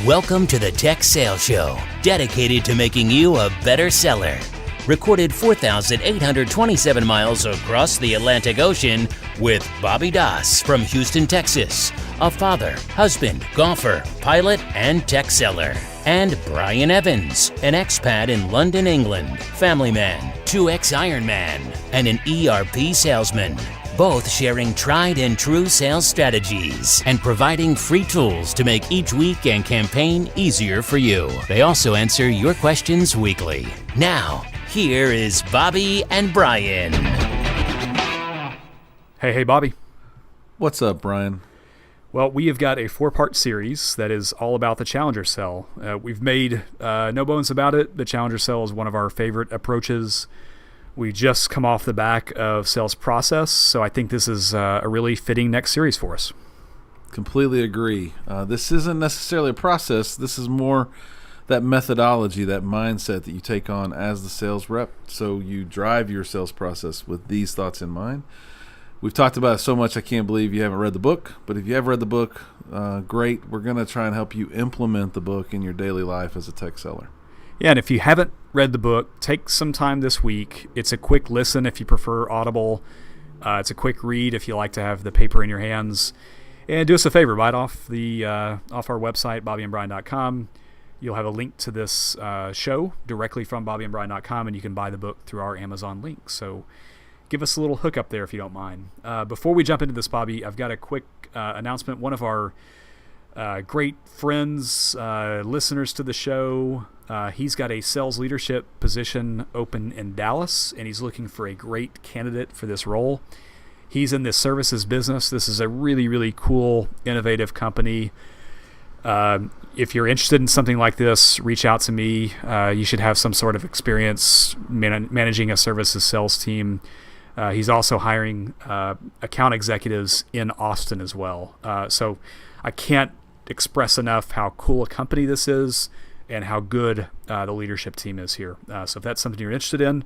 Welcome to the Tech Sales Show, dedicated to making you a better seller. Recorded 4,827 miles across the Atlantic Ocean with Bobby Doss from Houston, Texas, a father, husband, golfer, pilot, and tech seller. And Brian Evans, an expat in London, England, family man, 2X Ironman, and an ERP salesman. Both sharing tried and true sales strategies and providing free tools to make each week and campaign easier for you. They also answer your questions weekly. Now, here is Bobby and Brian. Hey, Bobby. What's up, Brian? Well, we have got a 4-part series that is all about the Challenger Sell. We've made no bones about it. The Challenger Sell is one of our favorite approaches. We just come off the back of Sales Process, so I think this is a really fitting next series for us. Completely agree. This isn't necessarily a process. This is more that methodology, that mindset that you take on as the sales rep. So you drive your sales process with these thoughts in mind. We've talked about it so much, I can't believe you haven't read the book. But if you have read the book, great. We're going to try and help you implement the book in your daily life as a tech seller. Yeah, and if you haven't read the book, take some time this week. It's a quick listen if you prefer Audible. It's a quick read if you like to have the paper in your hands. And do us a favor, buy it off our website, bobbyandbrian.com. You'll have a link to this show directly from bobbyandbrian.com, and you can buy the book through our Amazon link. So give us a little hookup there if you don't mind. Before we jump into this, Bobby, I've got a quick announcement. One of our great friends, listeners to the show, he's got a sales leadership position open in Dallas, and he's looking for a great candidate for this role. He's in the services business. This is a really, really cool, innovative company. If you're interested in something like this, reach out to me. You should have some sort of experience managing a services sales team. He's also hiring account executives in Austin as well. So I can't express enough how cool a company this is and how good the leadership team is here. So if that's something you're interested in,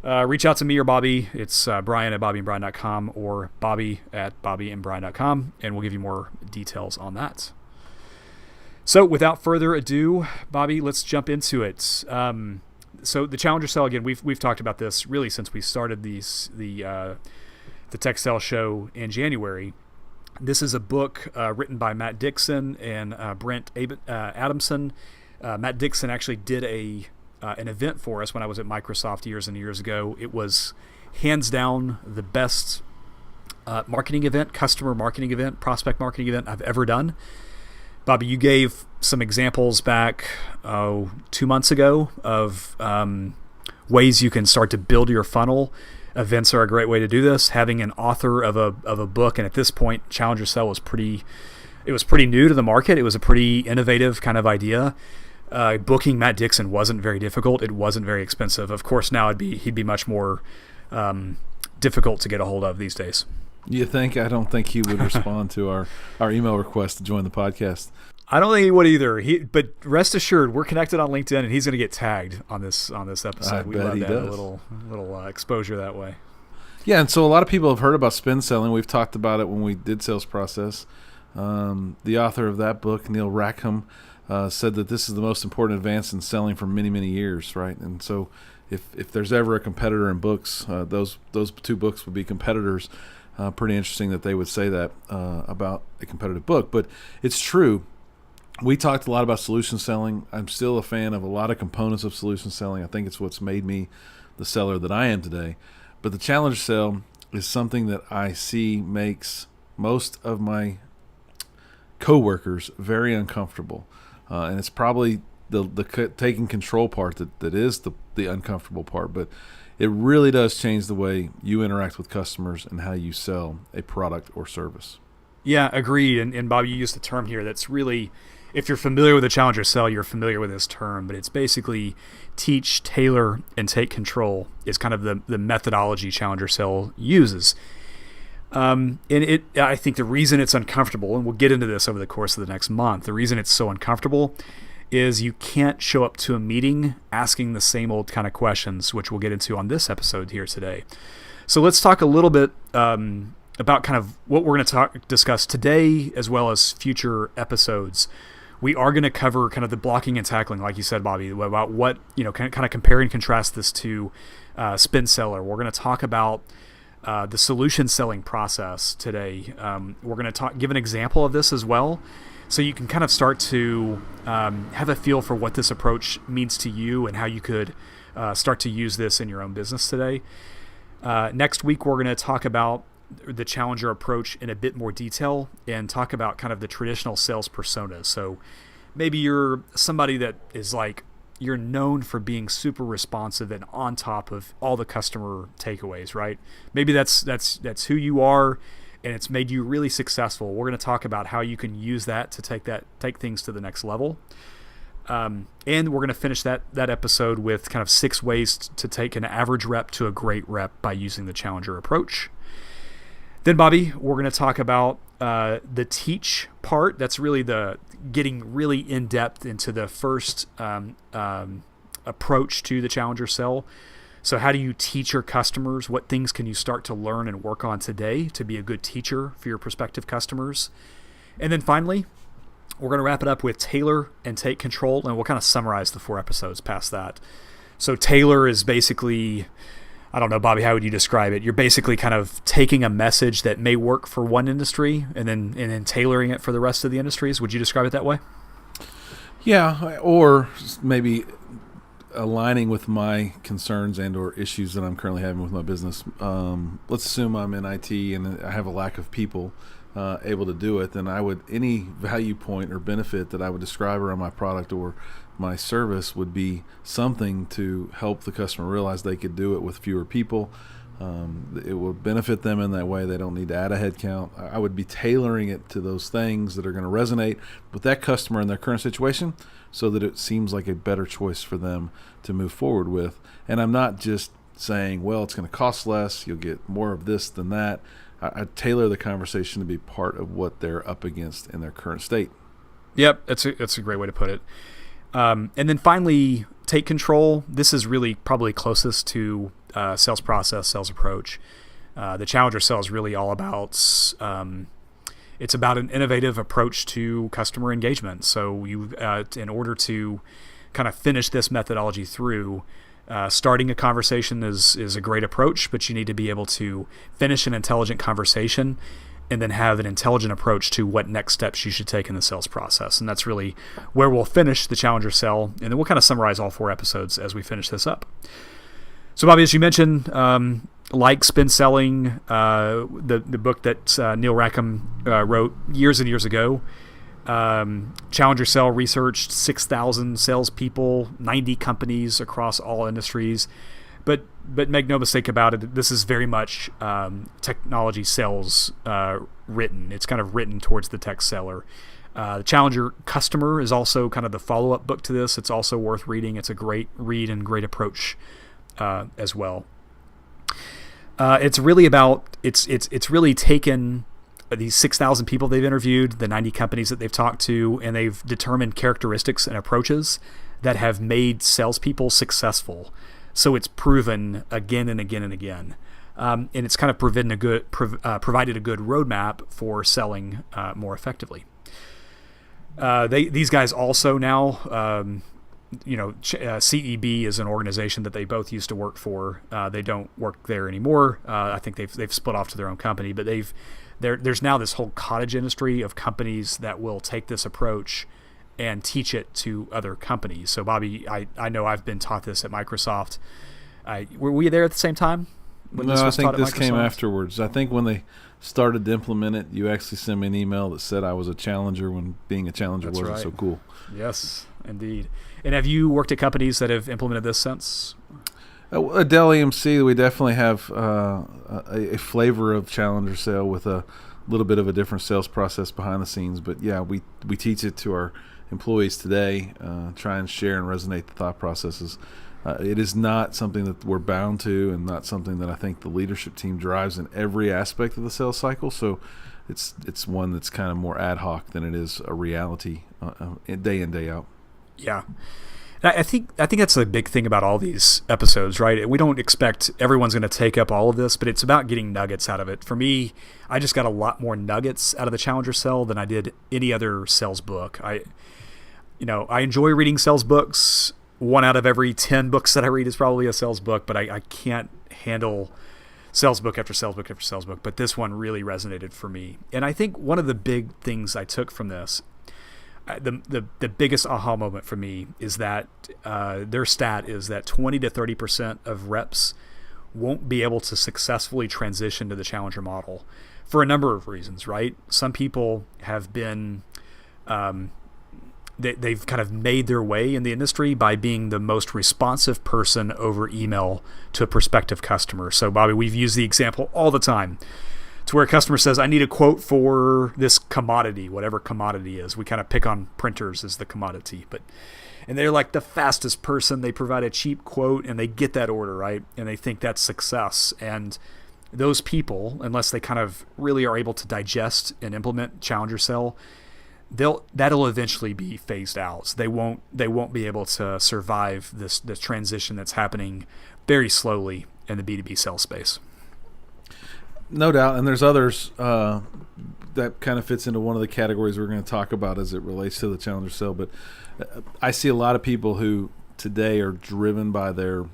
reach out to me or Bobby. It's Brian at bobbyandbrian.com or Bobby at bobbyandbrian.com, and we'll give you more details on that. So without further ado, Bobby, let's jump into it. So the Challenger Sell, again, we've talked about this really since we started the Tech Sell Show in January. This is a book written by Matt Dixon and Brent Adamson. Matt Dixon actually did an event for us when I was at Microsoft years and years ago. It was hands down the best marketing event, customer marketing event, prospect marketing event I've ever done. Bobby, you gave some examples back 2 months ago of ways you can start to build your funnel. Events are a great way to do this. Having an author of a book, and at this point, Challenger Sell was pretty new to the market. It was a pretty innovative kind of idea. Booking Matt Dixon wasn't very difficult. It wasn't very expensive. Of course, now he'd be much more difficult to get a hold of these days. You think? I don't think he would respond to our email request to join the podcast. I don't think he would either. But rest assured, we're connected on LinkedIn, and he's going to get tagged on this episode. We love that a little exposure that way. Yeah, and so a lot of people have heard about spin selling. We've talked about it when we did Sales Process. The author of that book, Neil Rackham, said that this is the most important advance in selling for many, many years, right? And so if there's ever a competitor in books, those 2 books would be competitors. Pretty interesting that they would say that about a competitive book. But it's true. We talked a lot about solution selling. I'm still a fan of a lot of components of solution selling. I think it's what's made me the seller that I am today. But the Challenger Sell is something that I see makes most of my coworkers very uncomfortable. And it's probably the taking control part that is the uncomfortable part. But it really does change the way you interact with customers and how you sell a product or service. Yeah, agreed. And Bob, you used the term here that's really, if you're familiar with the Challenger Sell, you're familiar with this term, but it's basically teach, tailor, and take control is kind of the methodology Challenger Sell uses. And I think the reason it's uncomfortable, and we'll get into this over the course of the next month, the reason it's so uncomfortable is you can't show up to a meeting asking the same old kind of questions, which we'll get into on this episode here today. So let's talk a little bit about kind of what we're going to discuss today as well as future episodes. We are going to cover kind of the blocking and tackling, like you said, Bobby, about what, kind of compare and contrast this to spin seller. We're going to talk about the solution selling process today. We're going to give an example of this as well, so you can kind of start to have a feel for what this approach means to you and how you could start to use this in your own business today. Next week, we're going to talk about the challenger approach in a bit more detail and talk about kind of the traditional sales personas. So maybe you're somebody that is like, you're known for being super responsive and on top of all the customer takeaways, right? Maybe that's who you are, and it's made you really successful. We're going to talk about how you can use that to take things to the next level. And we're going to finish that episode with kind of 6 ways to take an average rep to a great rep by using the challenger approach. Then, Bobby, we're going to talk about the teach part. That's really the getting really in depth into the first approach to the challenger sell. So how do you teach your customers? What things can you start to learn and work on today to be a good teacher for your prospective customers? And then finally, we're going to wrap it up with tailor and take control, and we'll kind of summarize the 4 episodes past that. So tailor is basically, I don't know, Bobby, how would you describe it? You're basically kind of taking a message that may work for one industry and then tailoring it for the rest of the industries. Would you describe it that way? Yeah, or maybe aligning with my concerns and or issues that I'm currently having with my business. Let's assume I'm in IT and I have a lack of people able to do it. Then any value point or benefit that I would describe around my product or my service would be something to help the customer realize they could do it with fewer people. It will benefit them in that way. They don't need to add a head count. I would be tailoring it to those things that are going to resonate with that customer in their current situation so that it seems like a better choice for them to move forward with. And I'm not just saying, well, it's going to cost less, you'll get more of this than that. I tailor the conversation to be part of what they're up against in their current state. Yep, that's a great way to put it. And then finally, take control. This is really probably closest to sales process, sales approach. The challenger sell is really all about, it's about an innovative approach to customer engagement. So you, in order to kind of finish this methodology through, starting a conversation is a great approach, but you need to be able to finish an intelligent conversation and then have an intelligent approach to what next steps you should take in the sales process. And that's really where we'll finish the challenger sell, and then we'll kind of summarize all 4 episodes as we finish this up. So, Bobby, as you mentioned, like Spin Selling, the book that Neil Rackham wrote years and years ago, Challenger Sell researched 6,000 salespeople, 90 companies across all industries. But make no mistake about it, this is very much technology sales written. It's kind of written towards the tech seller. The Challenger Customer is also kind of the follow-up book to this. It's also worth reading. It's a great read and great approach as well. It's really about it's really taken these 6,000 people they've interviewed, the 90 companies that they've talked to, and they've determined characteristics and approaches that have made salespeople successful. So it's proven again and again and again. And it's kind of provided a good roadmap for selling more effectively. These guys also now, CEB is an organization that they both used to work for. They don't work there anymore. I think they've split off to their own company, but there's now this whole cottage industry of companies that will take this approach and teach it to other companies. So, Bobby, I know I've been taught this at Microsoft. Were we there at the same time? No, I think this came afterwards. I think when they started to implement it, you actually sent me an email that said I was a challenger when being a challenger wasn't so cool. Yes, indeed. And have you worked at companies that have implemented this since? At Dell EMC, we definitely have a flavor of challenger sale with a little bit of a different sales process behind the scenes. But yeah, we teach it to our employees today, try and share and resonate the thought processes. It is not something that we're bound to, and not something that I think the leadership team drives in every aspect of the sales cycle. So it's one that's kind of more ad hoc than it is a reality day in, day out. Yeah. I think that's a big thing about all these episodes, right? We don't expect everyone's going to take up all of this, but it's about getting nuggets out of it. For me, I just got a lot more nuggets out of the Challenger Sell than I did any other sales book. I enjoy reading sales books. 1 out of every 10 books that I read is probably a sales book, but I can't handle sales book after sales book after sales book. But this one really resonated for me. And I think one of the big things I took from this, the biggest aha moment for me is that their stat is that 20 to 30% of reps won't be able to successfully transition to the challenger model for a number of reasons, right? Some people have been, they've kind of made their way in the industry by being the most responsive person over email to a prospective customer. So, Bobby, we've used the example all the time to where a customer says, I need a quote for this commodity, whatever commodity is. We kind of pick on printers as the commodity, and they're like the fastest person. They provide a cheap quote and they get that order, right? And they think that's success. And those people, unless they kind of really are able to digest and implement Challenger Sell, that'll eventually be phased out. So they won't be able to survive this transition that's happening very slowly in the B2B sales space. No doubt, and there's others that kind of fits into one of the categories we're going to talk about as it relates to the Challenger Sell. But I see a lot of people who today are driven by their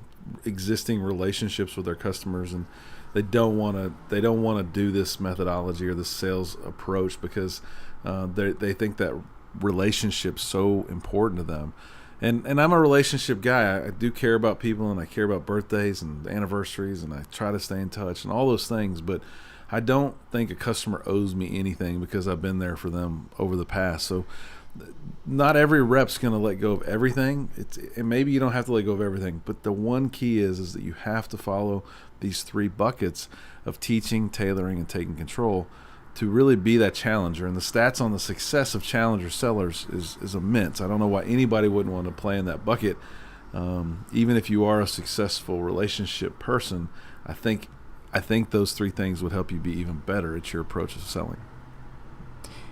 existing relationships with their customers, and they don't want to do this methodology or this sales approach because they think that relationship's so important to them. And I'm a relationship guy. I do care about people, and I care about birthdays and anniversaries, and I try to stay in touch and all those things. But I don't think a customer owes me anything because I've been there for them over the past. So not every rep's going to let go of everything. And maybe you don't have to let go of everything. But the one key is that you have to follow these 3 buckets of teaching, tailoring, and taking control to really be that challenger. And the stats on the success of challenger sellers is immense. I don't know why anybody wouldn't want to play in that bucket. Even if you are a successful relationship person, I think those 3 things would help you be even better at your approach of selling.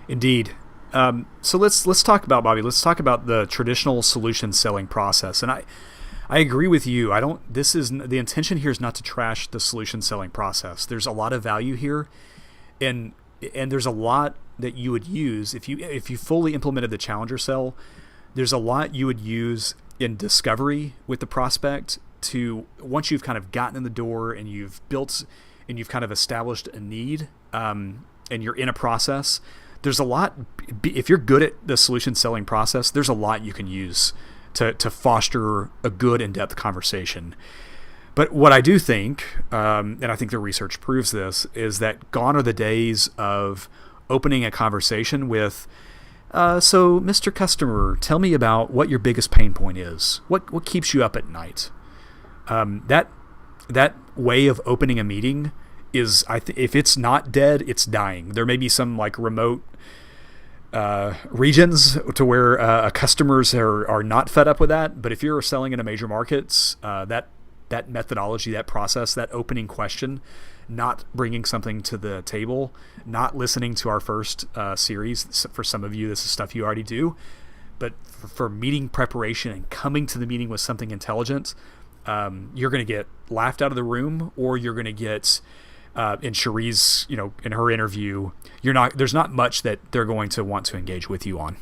Indeed. So let's talk about, Bobby. Let's talk about the traditional solution selling process. And I agree with you. The intention here is not to trash the solution selling process. There's a lot of value here, and there's a lot that you would use if you fully implemented the Challenger Sell. There's a lot you would use in discovery with the prospect to, once you've kind of gotten in the door and you've built and you've kind of established a need, and you're in a process. There's a lot. If you're good at the solution selling process, there's a lot you can use to foster a good in-depth conversation. But what I do think, and I think the research proves this, is that gone are the days of opening a conversation with, so Mr. Customer, tell me about what your biggest pain point is. What keeps you up at night? That way of opening a meeting is, if it's not dead, it's dying. There may be some like remote regions to where customers are not fed up with that. But if you're selling in a major markets, that methodology, that process, that opening question, not bringing something to the table, not listening to our first series. For some of you, this is stuff you already do. But for meeting preparation and coming to the meeting with something intelligent, you're going to get laughed out of the room, or you're going to get, in Cherie's, in her interview, there's not much that they're going to want to engage with you on.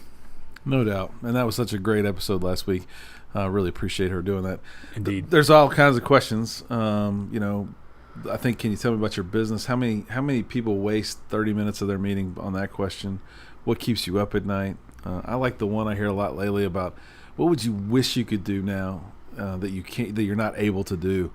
No doubt. And that was such a great episode last week. Really appreciate her doing that. Indeed. There's all kinds of questions. I think, can you tell me about your business? How many people waste 30 minutes of their meeting on that question? What keeps you up at night? I like the one I hear a lot lately about, what would you wish you could do now that you're not able to do?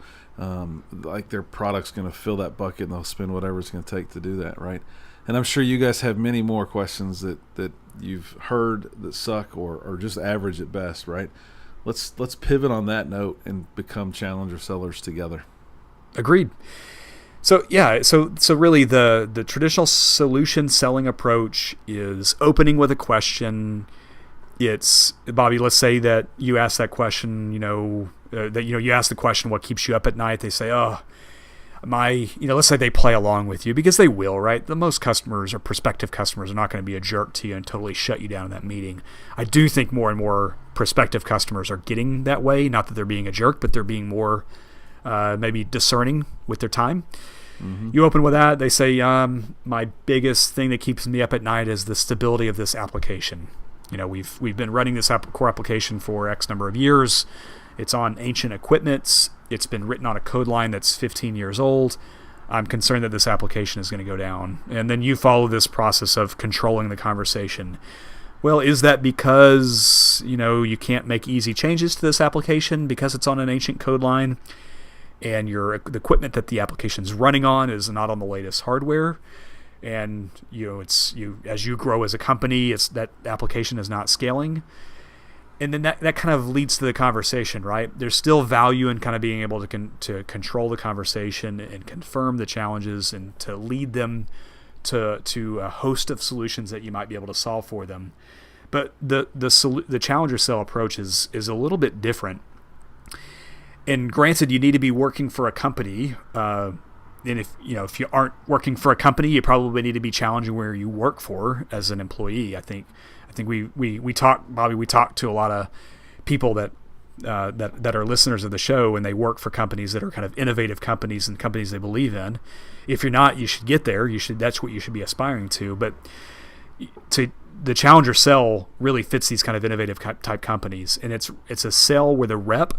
Like their product's going to fill that bucket, and they'll spend whatever it's going to take to do that, right? And I'm sure you guys have many more questions that you've heard that suck or just average at best, right? Let's pivot on that note and become challenger sellers together. Agreed. So yeah, so really the traditional solution selling approach is opening with a question. It's, Bobby, let's say that you ask that question, you ask the question, what keeps you up at night? They say, let's say they play along with you, because they will, right? The most customers or prospective customers are not going to be a jerk to you and totally shut you down in that meeting. I do think more and more prospective customers are getting that way. Not that they're being a jerk, but they're being more maybe discerning with their time. Mm-hmm. You open with that. They say, my biggest thing that keeps me up at night is the stability of this application. we've been running this core application for X number of years. It's on ancient equipment. It's been written on a code line that's 15 years old. I'm concerned that this application is going to go down. And then you follow this process of controlling the conversation. Well, is that because, you can't make easy changes to this application because it's on an ancient code line and the equipment that the application's running on is not on the latest hardware? And, as you grow as a company, that application is not scaling. And then that kind of leads to the conversation, right? There's still value in kind of being able to control the conversation and confirm the challenges and to lead them to a host of solutions that you might be able to solve for them. But the challenger sell approach is a little bit different. And granted, you need to be working for a company. And if you aren't working for a company, you probably need to be challenging where you work for as an employee. I think we talk, Bobby. We talk to a lot of people that are listeners of the show, and they work for companies that are kind of innovative companies and companies they believe in. If you're not, you should get there. That's what you should be aspiring to. But the challenger sell really fits these kind of innovative type companies, and it's a sell where the rep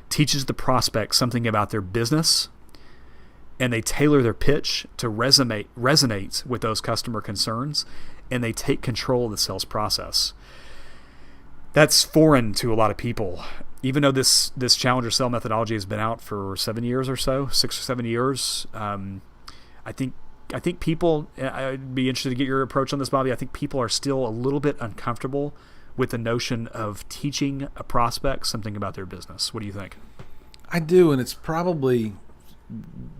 teaches the prospect something about their business, and they tailor their pitch to resonate with those customer concerns, and they take control of the sales process. That's foreign to a lot of people. Even though this challenger sell methodology has been out for 7 years or so, 6 or 7 years, I think people, I'd be interested to get your approach on this, Bobby. I think people are still a little bit uncomfortable with the notion of teaching a prospect something about their business. What do you think? I do, and it's probably...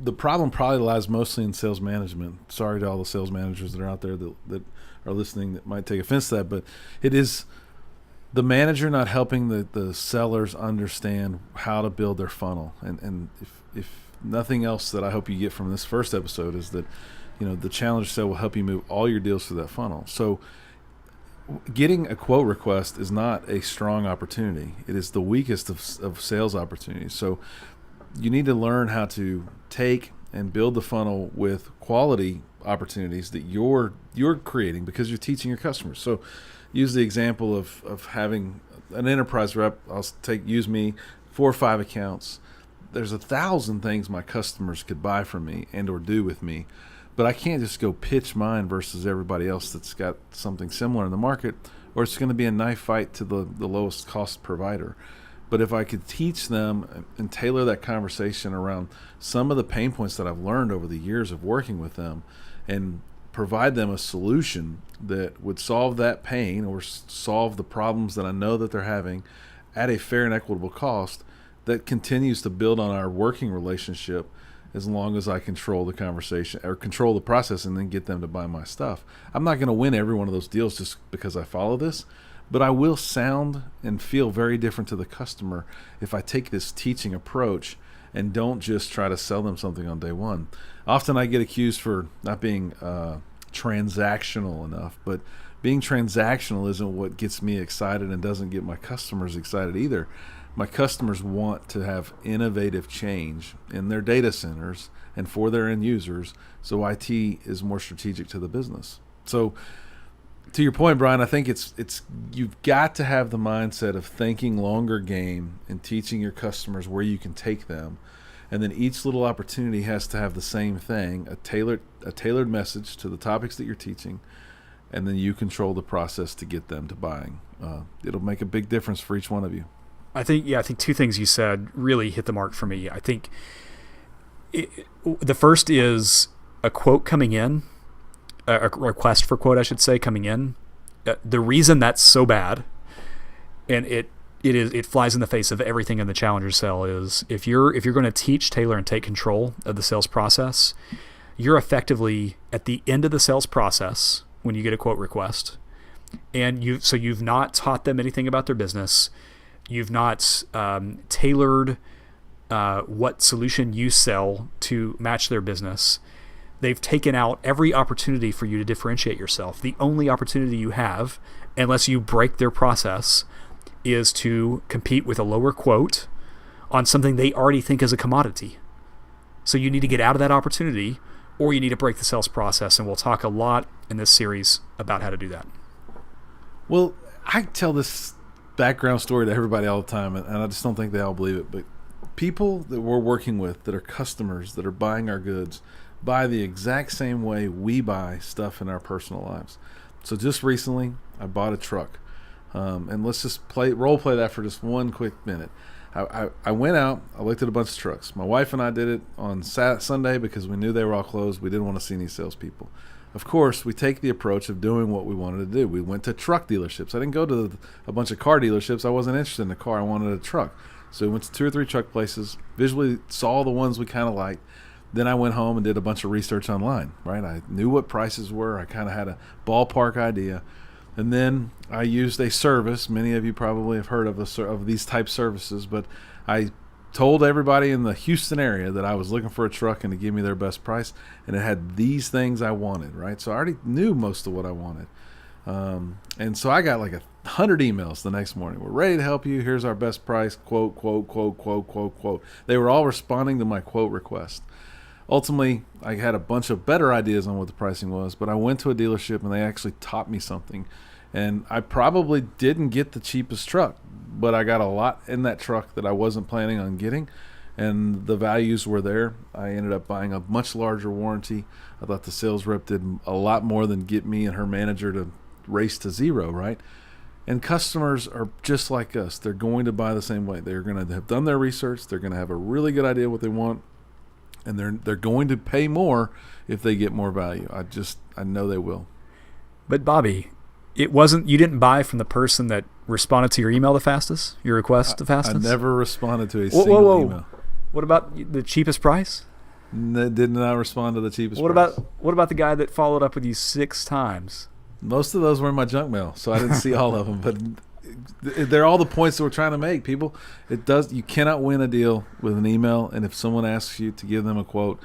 the problem probably lies mostly in sales management. Sorry to all the sales managers that are out there that are listening that might take offense to that, but it is the manager not helping the sellers understand how to build their funnel. And if nothing else that I hope you get from this first episode is that, the challenger sale will help you move all your deals through that funnel. So getting a quote request is not a strong opportunity. It is the weakest of sales opportunities. So you need to learn how to take and build the funnel with quality opportunities that you're creating because you're teaching your customers. So use the example of having an enterprise rep. Use me, 4 or 5 accounts. There's 1,000 things my customers could buy from me and or do with me, but I can't just go pitch mine versus everybody else that's got something similar in the market, or it's going to be a knife fight to the lowest cost provider. But if I could teach them and tailor that conversation around some of the pain points that I've learned over the years of working with them and provide them a solution that would solve that pain or solve the problems that I know that they're having at a fair and equitable cost, that continues to build on our working relationship as long as I control the conversation or control the process and then get them to buy my stuff. I'm not going to win every one of those deals just because I follow this, but I will sound and feel very different to the customer if I take this teaching approach and don't just try to sell them something on day one. Often I get accused for not being transactional enough, but being transactional isn't what gets me excited and doesn't get my customers excited either. My customers want to have innovative change in their data centers and for their end users, so IT is more strategic to the business. So to your point, Brian, I think it's you've got to have the mindset of thinking longer game and teaching your customers where you can take them. And then each little opportunity has to have the same thing, a tailored message to the topics that you're teaching, and then you control the process to get them to buying. It'll make a big difference for each one of you. I think 2 things you said really hit the mark for me. I think the first is a quote coming in, a request for quote, I should say, coming in. The reason that's so bad, and it flies in the face of everything in the challenger sell, is if you're going to teach, tailor, and take control of the sales process, you're effectively at the end of the sales process when you get a quote request, and you've not taught them anything about their business. You've not tailored what solution you sell to match their business. They've taken out every opportunity for you to differentiate yourself. The only opportunity you have, unless you break their process, is to compete with a lower quote on something they already think is a commodity. So you need to get out of that opportunity, or you need to break the sales process, and we'll talk a lot in this series about how to do that. Well, I tell this background story to everybody all the time, and I just don't think they all believe it. But people that we're working with, that are customers, that are buying our goods, buy the exact same way we buy stuff in our personal lives. So just recently, I bought a truck, and let's just role play that for just one quick minute. I went out, I looked at a bunch of trucks. My wife and I did it on Sunday because we knew they were all closed. We didn't want to see any salespeople. Of course, we take the approach of doing what we wanted to do. We went to truck dealerships. I didn't go to a bunch of car dealerships. I wasn't interested in a car. I wanted a truck. So we went to 2 or 3 truck places, visually saw the ones we kind of liked. Then I went home and did a bunch of research online, right? I knew what prices were. I kind of had a ballpark idea. And then I used a service. Many of you probably have heard of these type services, but I told everybody in the Houston area that I was looking for a truck and to give me their best price, and it had these things I wanted, right? So I already knew most of what I wanted. And so I got like 100 emails the next morning. We're ready to help you. Here's our best price. Quote, quote, quote, quote, quote, quote. They were all responding to my quote request. Ultimately, I had a bunch of better ideas on what the pricing was, but I went to a dealership and they actually taught me something. And I probably didn't get the cheapest truck, but I got a lot in that truck that I wasn't planning on getting, and the values were there. I ended up buying a much larger warranty. I thought the sales rep did a lot more than get me and her manager to race to zero, right? And customers are just like us. They're going to buy the same way. They're going to have done their research. They're going to have a really good idea what they want, and they're going to pay more if they get more value. I know they will. But Bobby, you didn't buy from the person that responded to your email the fastest, your request the fastest? I never responded to a single email. What about the cheapest price? Did not respond to the cheapest price. What about the guy that followed up with you 6 times? Most of those were in my junk mail, so I didn't see all of them. But they're all the points that we're trying to make, people. You cannot win a deal with an email, and if someone asks you to give them a quote,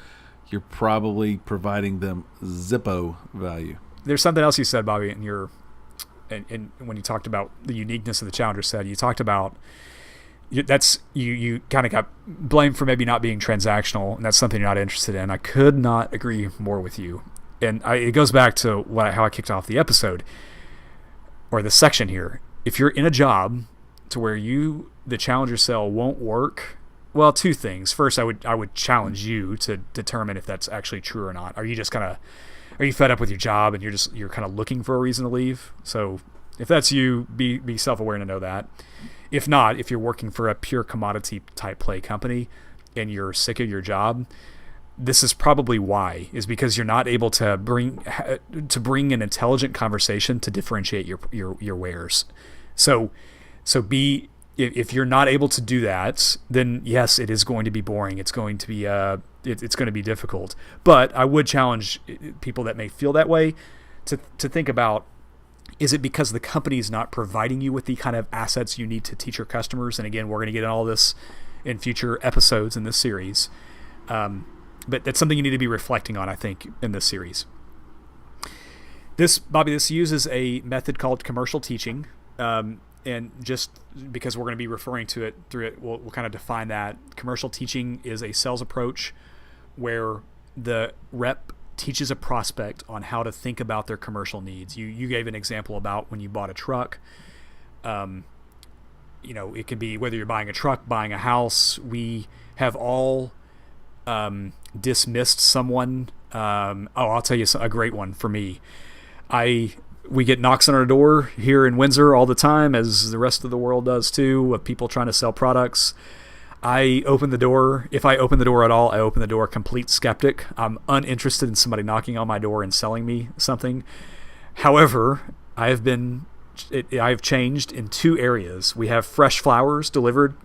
you're probably providing them Zippo value. There's something else you said, Bobby, and when you talked about the uniqueness of the Challenger set, you talked about you kind of got blamed for maybe not being transactional, and that's something you're not interested in. I could not agree more with you. And it goes back to how I kicked off the episode, or the section here. If you're in a job to where the Challenger sale won't work, well, 2 things. First, I would challenge you to determine if that's actually true or not. Are you fed up with your job and you're kind of looking for a reason to leave? So if that's you, be self-aware to know that. If not, if you're working for a pure commodity type play company and you're sick of your job, this is probably why, is because you're not able to bring an intelligent conversation to differentiate your wares. So if you're not able to do that, then yes, it is going to be boring. It's going to be it's going to be difficult. But I would challenge people that may feel that way to think about, is it because the company is not providing you with the kind of assets you need to teach your customers? And again, we're going to get into all this in future episodes in this series. But that's something you need to be reflecting on, I think, in this series. This uses a method called commercial teaching. And just because we're going to be referring to it through it, we'll kind of define that. Commercial teaching is a sales approach where the rep teaches a prospect on how to think about their commercial needs. You gave an example about when you bought a truck. It could be whether you're buying a truck, buying a house. We have all dismissed someone. I'll tell you a great one for me. We get knocks on our door here in Windsor all the time, as the rest of the world does too, of people trying to sell products. I open the door. If I open the door at all, I open the door complete skeptic. I'm uninterested in somebody knocking on my door and selling me something. However, I've changed in 2 areas. We have fresh flowers delivered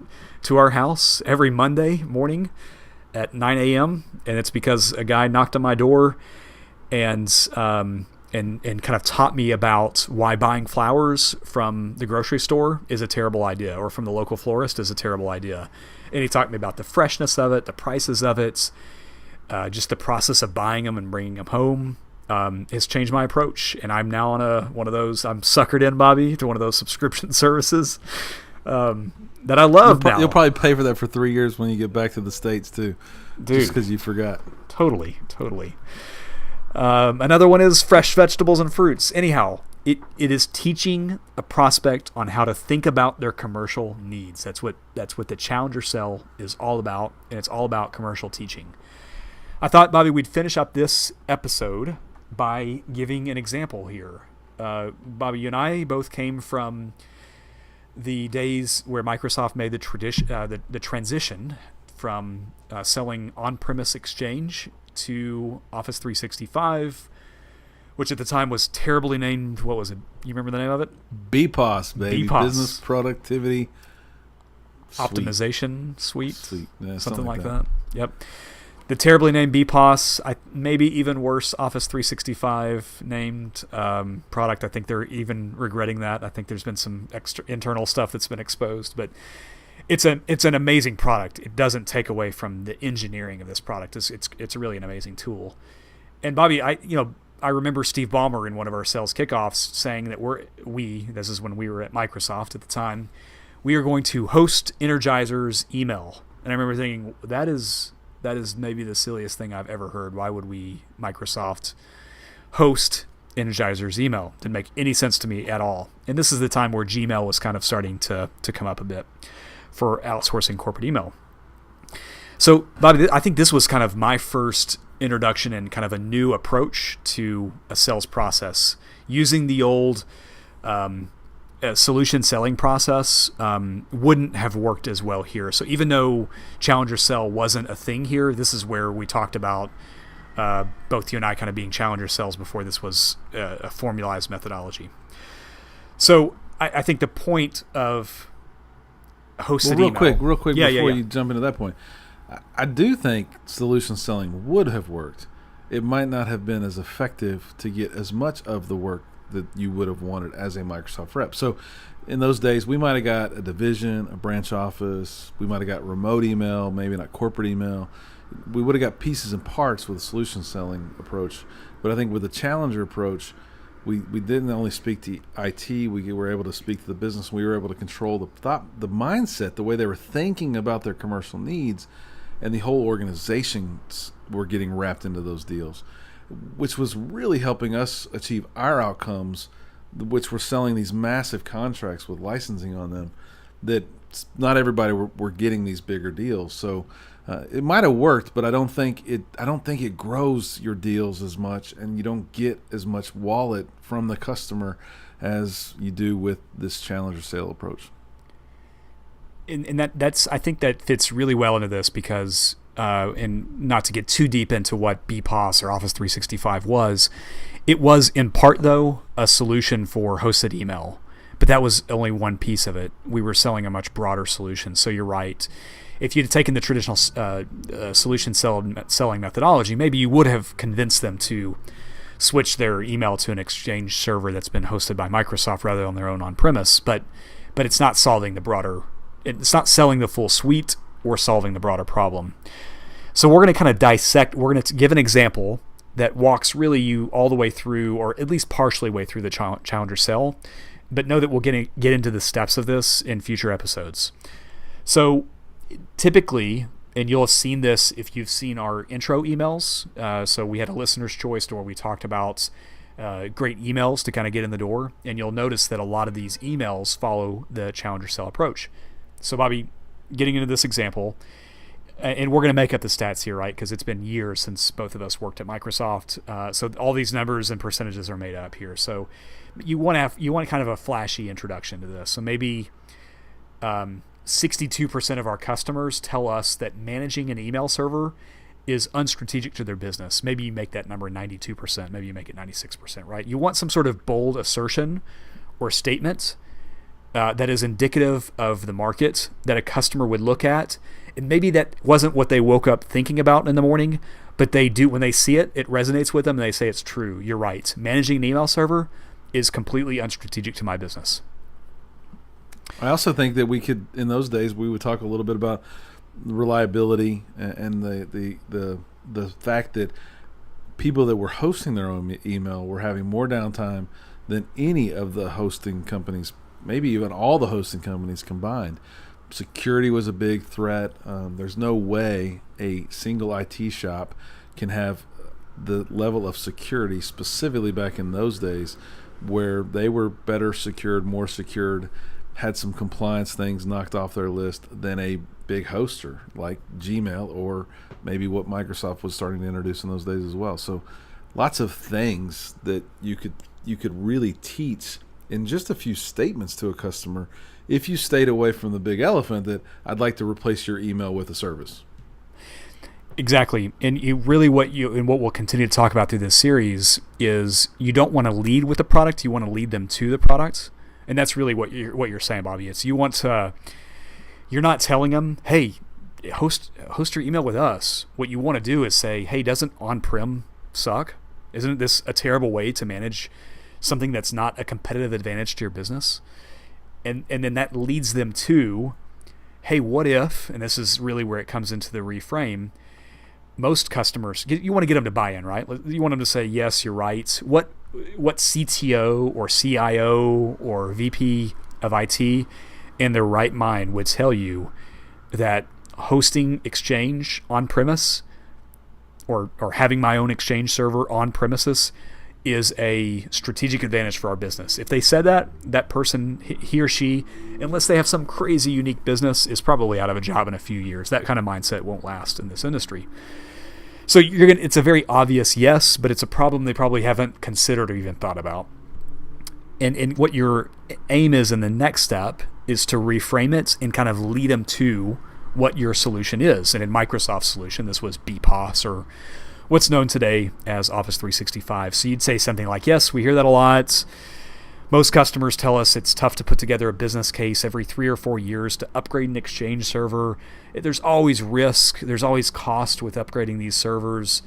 to our house every Monday morning at 9 a.m. And it's because a guy knocked on my door and kind of taught me about why buying flowers from the grocery store is a terrible idea, or from the local florist is a terrible idea. And he taught me about the freshness of it, the prices of it, just the process of buying them and bringing them home. Has changed my approach, and I'm now on one of those. I'm suckered in, Bobby, to one of those subscription services that I love now. You'll probably pay for that for 3 years when you get back to the States too, dude. Just because you forgot. Totally. Another one is fresh vegetables and fruits. Anyhow, it is teaching a prospect on how to think about their commercial needs. That's what the Challenger Sell is all about, and it's all about commercial teaching. I thought, Bobby, we'd finish up this episode by giving an example here. Bobby, you and I both came from the days where Microsoft made the transition from selling on-premise Exchange to Office 365, which at the time was terribly named. What was it? You remember the name of it? BPOS, baby. BPOS. Business Productivity Optimization Suite. Yeah, something like that. Yep. The terribly named BPOS, maybe even worse, Office 365 named product. I think they're even regretting that. I think there's been some extra internal stuff that's been exposed, but it's an amazing product. It doesn't take away from the engineering of this product. It's really an amazing tool. And Bobby, I remember Steve Ballmer in one of our sales kickoffs saying that this is when we were at Microsoft at the time, we are going to host Energizer's email. And I remember thinking, that is maybe the silliest thing I've ever heard. Why would we, Microsoft, host Energizer's email? Didn't make any sense to me at all. And this is the time where Gmail was kind of starting to come up a bit for outsourcing corporate email. So, Bobby, I think this was kind of my first introduction and kind of a new approach to a sales process. Using the old solution selling process wouldn't have worked as well here. So even though Challenger Sell wasn't a thing here, this is where we talked about both you and I kind of being Challenger Sells before this was a formalized methodology. So I think the point of hosted email... Real quick before you jump into that point. I do think solution selling would have worked. It might not have been as effective to get as much of the work that you would have wanted as a Microsoft rep. So in those days, we might have got a division, a branch office. We might have got remote email, maybe not corporate email. We would have got pieces and parts with a solution selling approach. But I think with the Challenger approach, we didn't only speak to IT, we were able to speak to the business. We were able to control the thought, the mindset, the way they were thinking about their commercial needs, and the whole organizations were getting wrapped into those deals, which was really helping us achieve our outcomes, which were selling these massive contracts with licensing on them, that not everybody were getting these bigger deals. So it might have worked, but I don't think it grows your deals as much, and you don't get as much wallet from the customer as you do with this Challenger sale approach. And that's I think that fits really well into this because and not to get too deep into what BPOS or Office 365 was, it was in part though a solution for hosted email, but that was only one piece of it. We were selling a much broader solution. So you're right. If you'd taken the traditional solution selling methodology, maybe you would have convinced them to switch their email to an Exchange server that's been hosted by Microsoft rather than their own on-premise. But it's not solving the broader. It's not selling the full suite or solving the broader problem. So we're going to kind of dissect. We're going to give an example that walks really you all the way through, or at least partially way through the Challenger sell. But know that we'll get into the steps of this in future episodes. So typically, and you'll have seen this if you've seen our intro emails. So we had a listener's choice where we talked about great emails to kind of get in the door. And you'll notice that a lot of these emails follow the Challenger sell approach. So Bobby, getting into this example, and we're going to make up the stats here, right? Because it's been years since both of us worked at Microsoft. So all these numbers and percentages are made up here. So you want kind of a flashy introduction to this. So maybe 62% of our customers tell us that managing an email server is unstrategic to their business. Maybe you make that number 92%. Maybe you make it 96%, right? You want some sort of bold assertion or statement that is indicative of the market that a customer would look at. And maybe that wasn't what they woke up thinking about in the morning, but they do, when they see it, it resonates with them and they say it's true. You're right. Managing an email server is completely unstrategic to my business. I also think that we could, in those days, we would talk a little bit about reliability and the fact that people that were hosting their own email were having more downtime than any of the hosting companies, maybe even all the hosting companies combined. Security was a big threat. There's no way a single IT shop can have the level of security, specifically back in those days, where they were better secured, more secured, had some compliance things knocked off their list than a big hoster like Gmail, or maybe what Microsoft was starting to introduce in those days as well. So lots of things that you could really teach in just a few statements to a customer if you stayed away from the big elephant that I'd like to replace your email with a service. Exactly. And what we'll continue to talk about through this series is you don't want to lead with the product, you want to lead them to the product. And that's really what you're saying, Bobby. It's you're not telling them, hey, host your email with us. What you want to do is say, hey, doesn't on-prem suck? Isn't this a terrible way to manage something that's not a competitive advantage to your business? And then that leads them to, hey, what if, and this is really where it comes into the reframe, most customers, you want to get them to buy in, right? You want them to say, yes, you're right. What CTO or CIO or VP of IT in their right mind would tell you that hosting Exchange on premise or having my own Exchange server on premises is a strategic advantage for our business? If they said that person, he or she, unless they have some crazy unique business, is probably out of a job in a few years. That kind of mindset won't last in this industry. So it's a very obvious yes, but it's a problem they probably haven't considered or even thought about. And what your aim is in the next step is to reframe it and kind of lead them to what your solution is. And in Microsoft's solution, this was BPOS, or what's known today as Office 365. So you'd say something like, yes, we hear that a lot. Most customers tell us it's tough to put together a business case every 3 or 4 years to upgrade an Exchange server. There's always risk. There's always cost with upgrading these servers.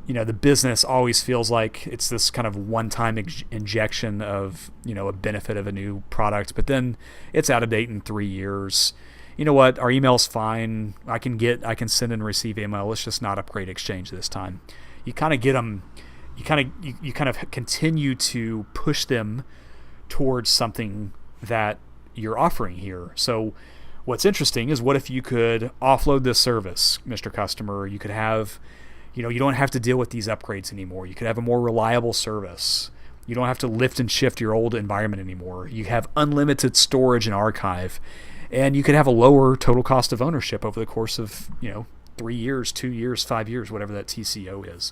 The business always feels like it's this kind of one-time injection of, a benefit of a new product, but then it's out of date in 3 years. You know what? Our email's fine. I can send and receive email. Let's just not upgrade Exchange this time. You kind of get them. You kind of continue to push them towards something that you're offering here. So, what's interesting is, what if you could offload this service, Mr. Customer? You could have, you don't have to deal with these upgrades anymore. You could have a more reliable service. You don't have to lift and shift your old environment anymore. You have unlimited storage and archive. And you could have a lower total cost of ownership over the course of, 3 years, 2 years, 5 years, whatever that TCO is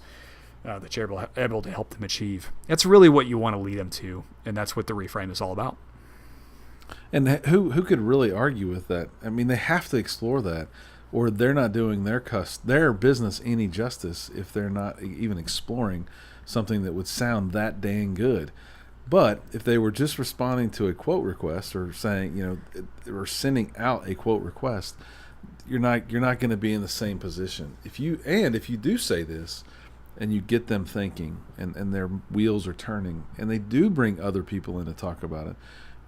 that you're able to help them achieve. That's really what you want to lead them to, and that's what the reframe is all about. And who could really argue with that? I mean, they have to explore that, or they're not doing their business any justice if they're not even exploring something that would sound that dang good. But if they were just responding to a quote request, or saying, or sending out a quote request, you're not going to be in the same position. If you do say this, and you get them thinking, and their wheels are turning, and they do bring other people in to talk about it,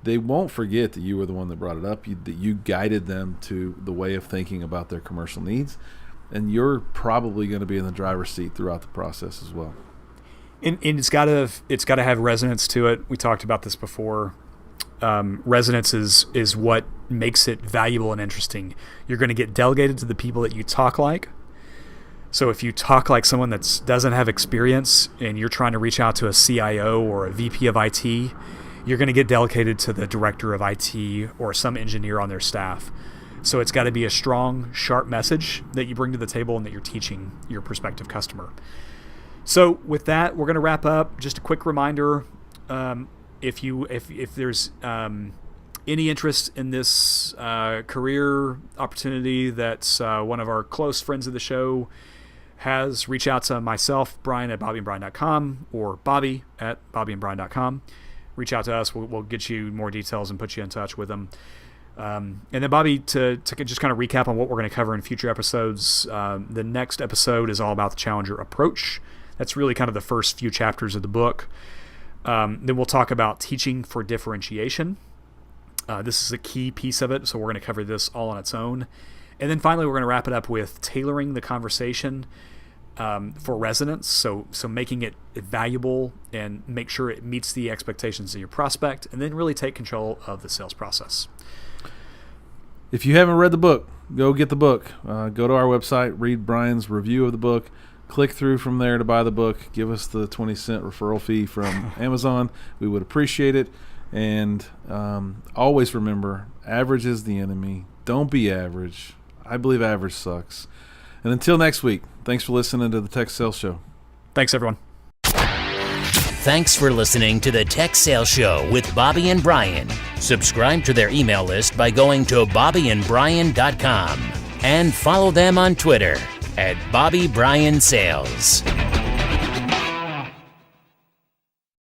they won't forget that you were the one that brought it up, that you guided them to the way of thinking about their commercial needs, and you're probably going to be in the driver's seat throughout the process as well. And it's got to have resonance to it. We talked about this before. Resonance is what makes it valuable and interesting. You're going to get delegated to the people that you talk like. So if you talk like someone that doesn't have experience, and you're trying to reach out to a CIO or a VP of IT, you're going to get delegated to the director of IT or some engineer on their staff. So it's got to be a strong, sharp message that you bring to the table and that you're teaching your prospective customer. So with that, we're going to wrap up. Just a quick reminder, if there's any interest in this career opportunity that one of our close friends of the show has, reach out to myself, Brian at BobbyandBrian.com, or Bobby at BobbyandBrian.com. Reach out to us. We'll get you more details and put you in touch with them. And then, Bobby, to just kind of recap on what we're going to cover in future episodes, the next episode is all about the Challenger approach. That's really kind of the first few chapters of the book. Then we'll talk about teaching for differentiation. This is a key piece of it, so we're going to cover this all on its own. And then finally, we're going to wrap it up with tailoring the conversation for resonance, so making it valuable and make sure it meets the expectations of your prospect, and then really take control of the sales process. If you haven't read the book, go get the book. Go to our website, read Brian's review of the book. Click through from there to buy the book. Give us the 20-cent referral fee from Amazon. We would appreciate it. And always remember, average is the enemy. Don't be average. I believe average sucks. And until next week, thanks for listening to the Tech Sales Show. Thanks, everyone. Thanks for listening to the Tech Sales Show with Bobby and Brian. Subscribe to their email list by going to bobbyandbrian.com and follow them on Twitter @BobbyBrianSales.